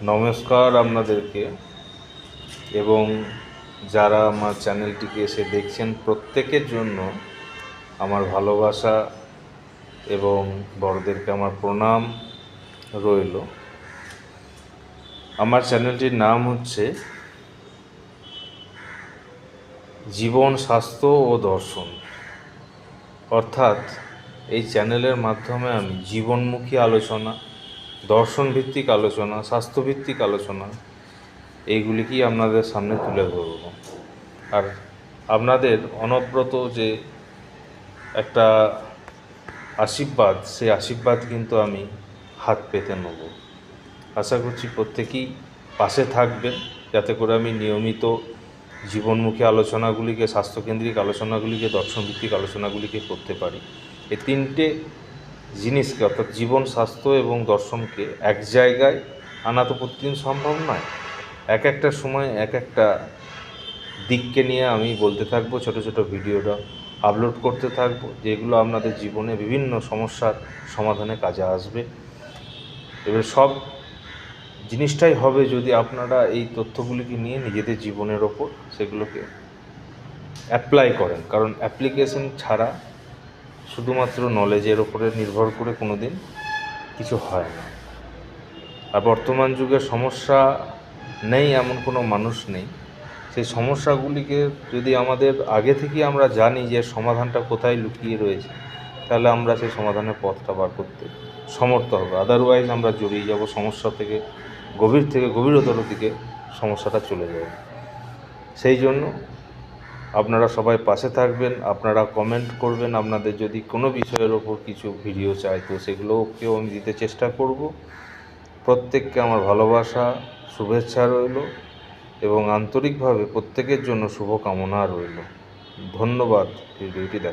নমস্কার আপনাদেরকে এবং যারা আমার চ্যানেলটিকে এসে দেখছেন প্রত্যেকের জন্য আমার ভালোবাসা এবং বড়দেরকে আমার প্রণাম রইল। আমার চ্যানেলটির নাম হচ্ছে জীবন, স্বাস্থ্য ও দর্শন। অর্থাৎ এই চ্যানেলের মাধ্যমে আমি জীবনমুখী আলোচনা, দর্শনভিত্তিক আলোচনা, স্বাস্থ্যভিত্তিক আলোচনা এইগুলিকেই আপনাদের সামনে তুলে ধরব। আর আপনাদের অনবরত যে একটা আশীর্বাদ, সেই আশীর্বাদ কিন্তু আমি হাত পেতে নেব। আশা করছি প্রত্যেকেই পাশে থাকবেন, যাতে করে আমি নিয়মিত জীবনমুখী আলোচনাগুলিকে, স্বাস্থ্যকেন্দ্রিক আলোচনাগুলিকে, দর্শনভিত্তিক আলোচনাগুলিকে করতে পারি। এই তিনটে জিনিসকে, অর্থাৎ জীবন, স্বাস্থ্য এবং দর্শনকে এক জায়গায় আনা তো প্রতিদিন সম্ভব নয়। এক একটা সময় এক একটা দিককে নিয়ে আমি বলতে থাকবো, ছোট ছোট ভিডিওটা আপলোড করতে থাকবো, যেগুলো আপনাদের জীবনে বিভিন্ন সমস্যার সমাধানে কাজে আসবে। এবার সব জিনিসটাই হবে যদি আপনারা এই তথ্যগুলিকে নিয়ে নিজেদের জীবনের ওপর সেগুলোকে অ্যাপ্লাই করেন। কারণ অ্যাপ্লিকেশন ছাড়া, শুধুমাত্র নলেজের ওপরে নির্ভর করে কোনো দিন কিছু হয় না। আর বর্তমান যুগে সমস্যা নেই এমন কোনো মানুষ নেই। সেই সমস্যাগুলিকে যদি আমাদের আগে থেকে আমরা জানি যে সমাধানটা কোথায় লুকিয়ে রয়েছে, তাহলে আমরা সেই সমাধানের পথটা বার করতে সমর্থ হব। আদারওয়াইজ আমরা জড়িয়ে যাব সমস্যা থেকে গভীরতর দিকে সমস্যাটা চলে যাবে। সেই জন্য আপনারা সবাই পাশে থাকবেন, আপনারা কমেন্ট করবেন। আপনাদের যদি কোনো বিষয়ের ওপর কিছু ভিডিও চাই, তো সেগুলোকেও আমি দিতে চেষ্টা করব। প্রত্যেককে আমার ভালোবাসা, শুভেচ্ছা রইল এবং আন্তরিকভাবে প্রত্যেকের জন্য শুভকামনা রইল। ধন্যবাদ ভিডিওটি দেখা।